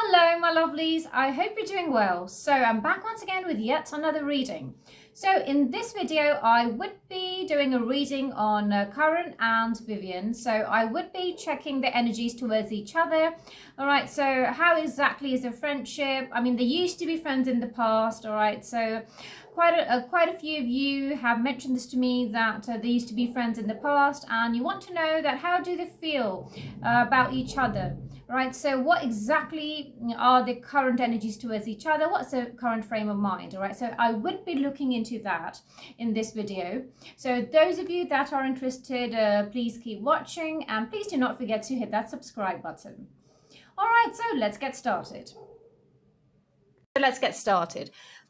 Hello, my lovelies. I hope you're doing well. So I'm back once again with yet another reading. So in this video, I would be doing a reading on Karan and Vivian. So I would be checking the energies towards each other. All right, so how exactly is their friendship? I mean, they used to be friends in the past, all right? So quite a few of you have mentioned this to me that they used to be friends in the past, and you want to know that how do they feel about each other. Right, so what exactly are the current energies towards each other? What's the current frame of mind? All right, so I would be looking into that in this video. So those of you that are interested, please keep watching, and please do not forget to hit that subscribe button. All right, so let's get started.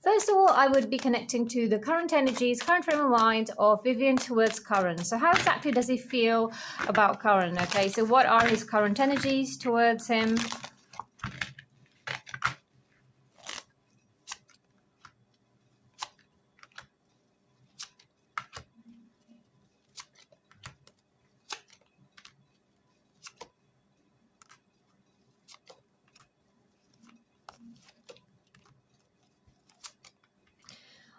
First of all, I would be connecting to the current energies, current frame of mind of Vivian towards Karan. So how exactly does he feel about Karan? Okay, so what are his current energies towards him?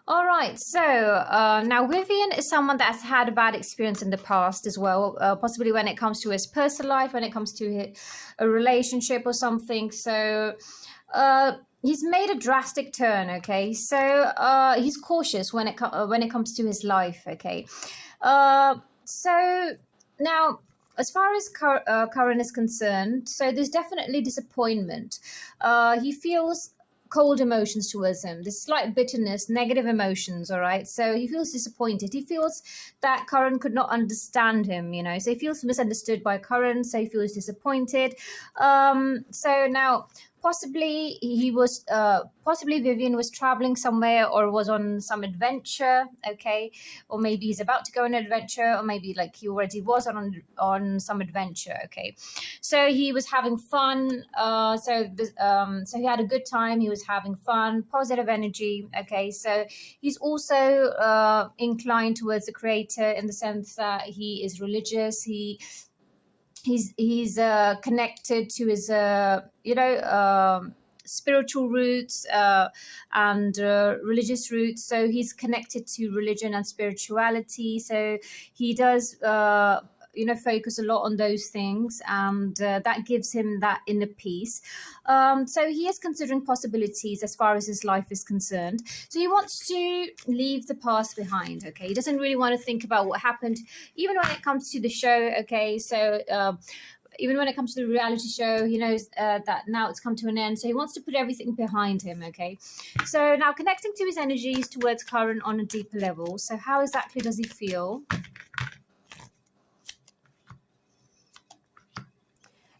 All right, so now Vivian is someone that's had a bad experience in the past as well, possibly when it comes to his personal life, when it comes to a relationship or something. So he's made a drastic turn, okay? So he's cautious when it comes to his life, okay? So now, as far as Karan is concerned, so there's definitely disappointment. He feels cold emotions towards him. There's slight bitterness, negative emotions, all right? So he feels disappointed. He feels that Karan could not understand him, you know? So he feels misunderstood by Karan, so he feels disappointed. So now, possibly Vivian was traveling somewhere or was on some adventure, okay? Or maybe he's about to go on an adventure, or maybe like he already was on some adventure, okay? So he was having fun. So he had a good time. He was having fun, positive energy. Okay, so he's also inclined towards the creator in the sense that he is religious. He's connected to his spiritual roots and religious roots. So he's connected to religion and spirituality. So he does focus a lot on those things, and that gives him that inner peace. So he is considering possibilities as far as his life is concerned. So he wants to leave the past behind, okay? He doesn't really want to think about what happened, even when it comes to the show, okay? So even when it comes to the reality show, he knows that now it's come to an end. So he wants to put everything behind him, okay? So now connecting to his energies towards Karan on a deeper level. So how exactly does he feel?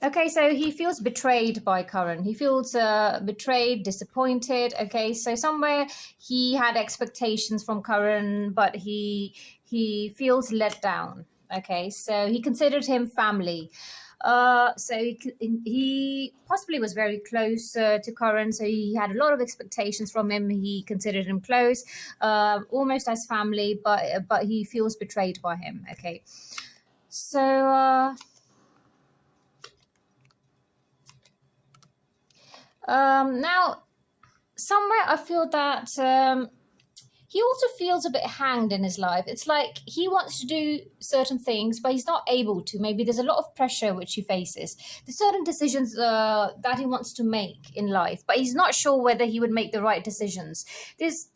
Okay, so he feels betrayed by Karan. He feels betrayed, disappointed. Okay, so somewhere he had expectations from Karan, but he feels let down. Okay, so he considered him family. So he possibly was very close to Karan, so he had a lot of expectations from him. He considered him close, almost as family, but he feels betrayed by him. Okay, so. Now, somewhere I feel that he also feels a bit hanged in his life. It's like he wants to do certain things, but he's not able to. Maybe there's a lot of pressure which he faces. There's certain decisions that he wants to make in life, but he's not sure whether he would make the right decisions. There's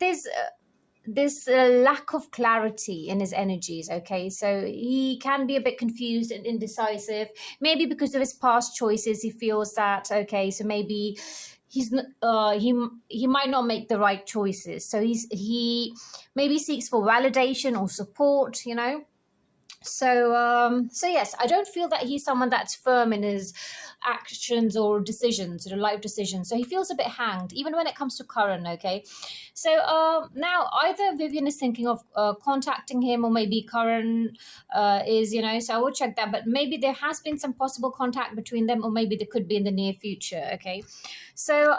this lack of clarity in his energies, okay? So he can be a bit confused and indecisive, maybe because of his past choices. He feels that, okay, so maybe he might not make the right choices, so he maybe seeks for validation or support, you know. So yes, I don't feel that he's someone that's firm in his actions or decisions, life decisions. So he feels a bit hanged, even when it comes to Karan. Okay, so now either Vivian is thinking of contacting him, or maybe Karan is, you know. So I will check that, but maybe there has been some possible contact between them, or maybe there could be in the near future. Okay, so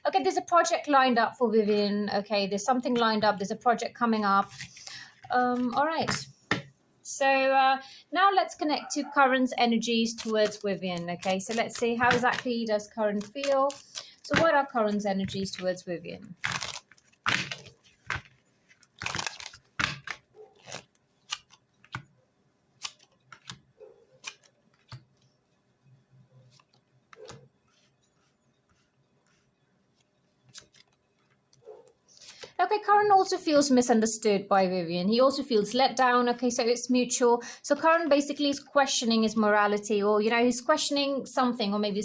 okay, there's a project lined up for Vivian. Okay, there's something lined up. There's a project coming up. All right. So now let's connect to Karan's energies towards Vivian. Okay, so let's see how exactly does Karan feel. So what are Karan's energies towards Vivian? Okay, Karan also feels misunderstood by Vivian. He also feels let down. Okay, so it's mutual. So Karan basically is questioning his morality, or he's questioning something, or maybe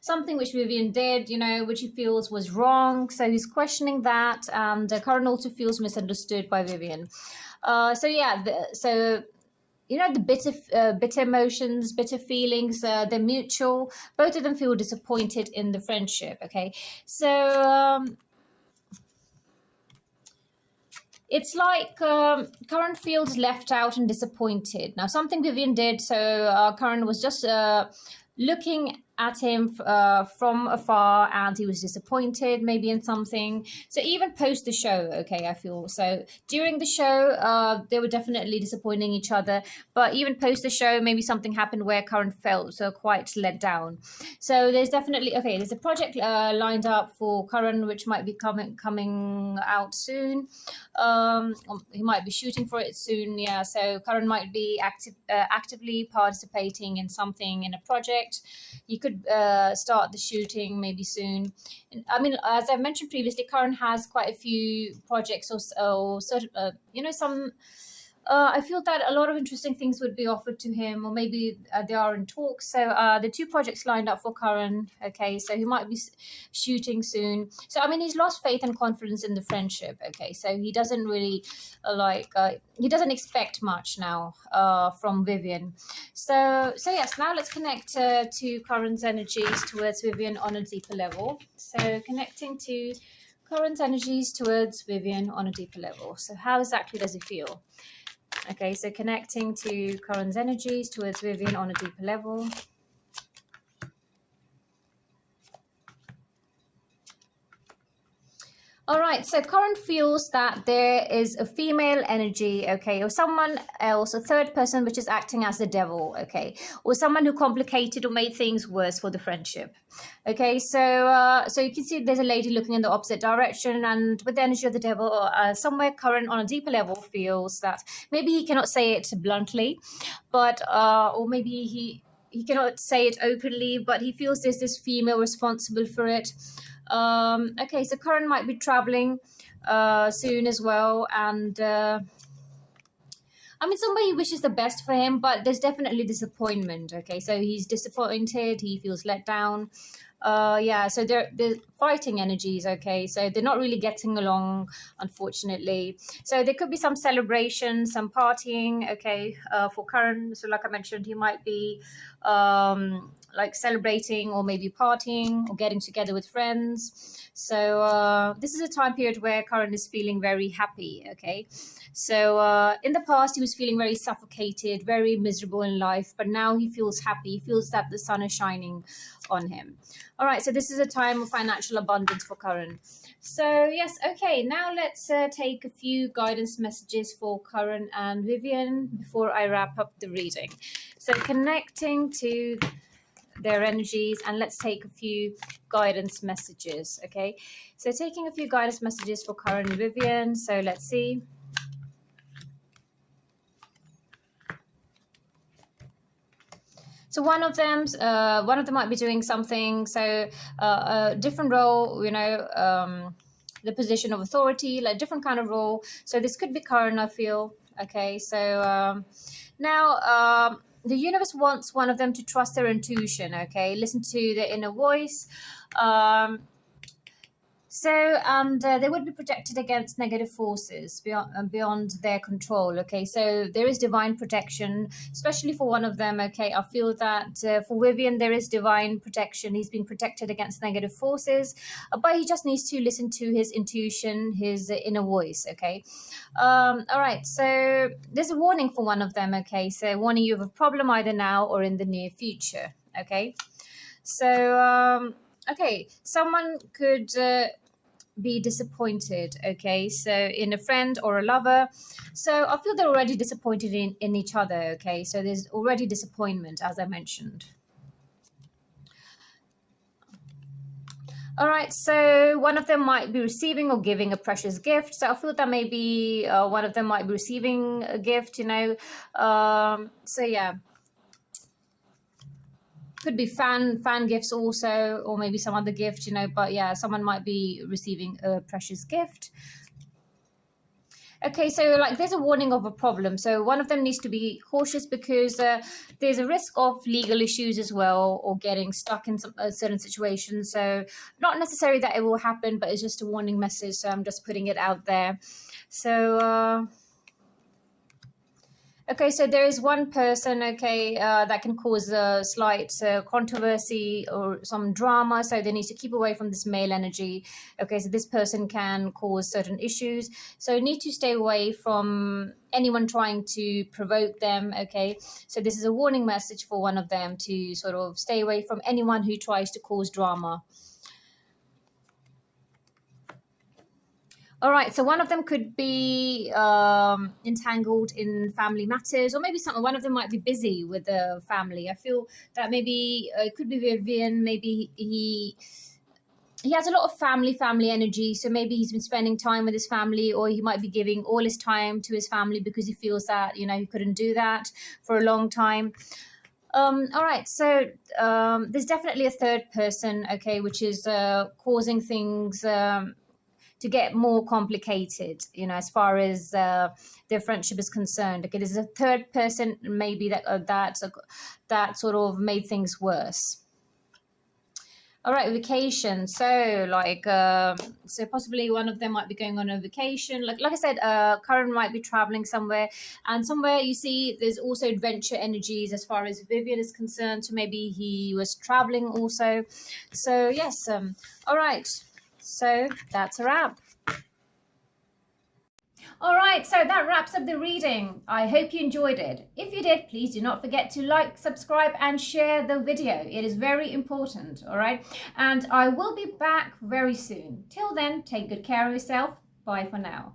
something which Vivian did, which he feels was wrong. So he's questioning that, and Karan also feels misunderstood by Vivian. So yeah, so the bitter emotions, bitter feelings, they're mutual. Both of them feel disappointed in the friendship. Okay, so. It's like Karan feels left out and disappointed. Now, something Vivian did, so Karan was just looking at him from afar, and he was disappointed maybe in something. So even post the show, okay, I feel so during the show they were definitely disappointing each other, but even post the show maybe something happened where Karan felt so quite let down. So there's definitely, okay, there's a project lined up for Karan which might be coming out soon. He might be shooting for it soon. Yeah, so Karan might be actively participating in something, in a project. He could start the shooting maybe soon. I mean, as I mentioned previously, Karan has quite a few projects, or sort of, some. I feel that a lot of interesting things would be offered to him, or maybe they are in talks. So the two projects lined up for Karan. Okay, so he might be shooting soon. So I mean, he's lost faith and confidence in the friendship. Okay, so he doesn't really he doesn't expect much now from Vivian. So yes, now let's connect to Karan's energies towards Vivian on a deeper level. So connecting to Karan's energies towards Vivian on a deeper level. So how exactly does he feel? Okay, so connecting to Karan's energies towards Vivian on a deeper level. All right, so Karan feels that there is a female energy, okay, or someone else, a third person, which is acting as the devil, okay, or someone who complicated or made things worse for the friendship. Okay, so you can see there's a lady looking in the opposite direction, and with the energy of the devil, somewhere Karan on a deeper level feels that maybe he cannot say it bluntly, but or maybe he cannot say it openly, but he feels there's this female responsible for it. Okay, so Karan might be traveling soon as well, and I mean, somebody wishes the best for him, but there's definitely disappointment. Okay, so he's disappointed, he feels let down. Yeah, so they're fighting energies. Okay, so they're not really getting along, unfortunately. So there could be some celebration, some partying. Okay, for Karan. So like I mentioned, he might be like celebrating, or maybe partying, or getting together with friends. So this is a time period where Karan is feeling very happy. Okay, so in the past he was feeling very suffocated, very miserable in life, but now he feels happy. He feels that the sun is shining on him. All right, so this is a time of financial abundance for Karan. So yes, okay, now let's take a few guidance messages for Karan and Vivian before I wrap up the reading. So connecting to their energies, and let's take a few guidance messages. Okay, so taking a few guidance messages for Karan and Vivian. So let's see. So one of them might be doing something. So a different role, the position of authority, like different kind of role. So this could be Karan, I feel. Okay, so now the universe wants one of them to trust their intuition. Okay, listen to their inner voice. And they would be protected against negative forces beyond their control. Okay, so there is divine protection, especially for one of them. Okay, I feel that for Vivian, there is divine protection. He's being protected against negative forces, but he just needs to listen to his intuition, his inner voice. Okay, all right, so there's a warning for one of them. Okay, so warning you of a problem either now or in the near future. Okay, so okay, someone could be disappointed, okay, so in a friend or a lover. So I feel they're already disappointed in each other, okay, so there's already disappointment, as I mentioned. All right, so one of them might be receiving or giving a precious gift. So I feel that maybe one of them might be receiving a gift, so yeah, could be fan gifts also, or maybe some other gift, but yeah, someone might be receiving a precious gift. Okay, so like there's a warning of a problem. So one of them needs to be cautious because there's a risk of legal issues as well, or getting stuck in some certain situations. So not necessarily that it will happen, but it's just a warning message. So I'm just putting it out there. So okay, so there is one person, okay, that can cause a slight controversy or some drama. So they need to keep away from this male energy. Okay, so this person can cause certain issues. So need to stay away from anyone trying to provoke them. Okay, so this is a warning message for one of them to sort of stay away from anyone who tries to cause drama. All right, so one of them could be entangled in family matters, or maybe one of them might be busy with the family. I feel that maybe it could be Vivian. Maybe he has a lot of family energy, so maybe he's been spending time with his family, or he might be giving all his time to his family because he feels that he couldn't do that for a long time. All right, so there's definitely a third person, okay, which is causing things to get more complicated, as far as their friendship is concerned. Okay, there's a third person maybe that sort of made things worse. All right, vacation. So so possibly one of them might be going on a vacation. Like I said, Karan might be traveling somewhere, and somewhere you see there's also adventure energies as far as Vivian is concerned. So maybe he was traveling also. So yes, all right. So that's a wrap. All right, so that wraps up the reading. I hope you enjoyed it. If you did, please do not forget to like, subscribe, and share the video. It is very important, all right? And I will be back very soon. Till then, take good care of yourself. Bye for now.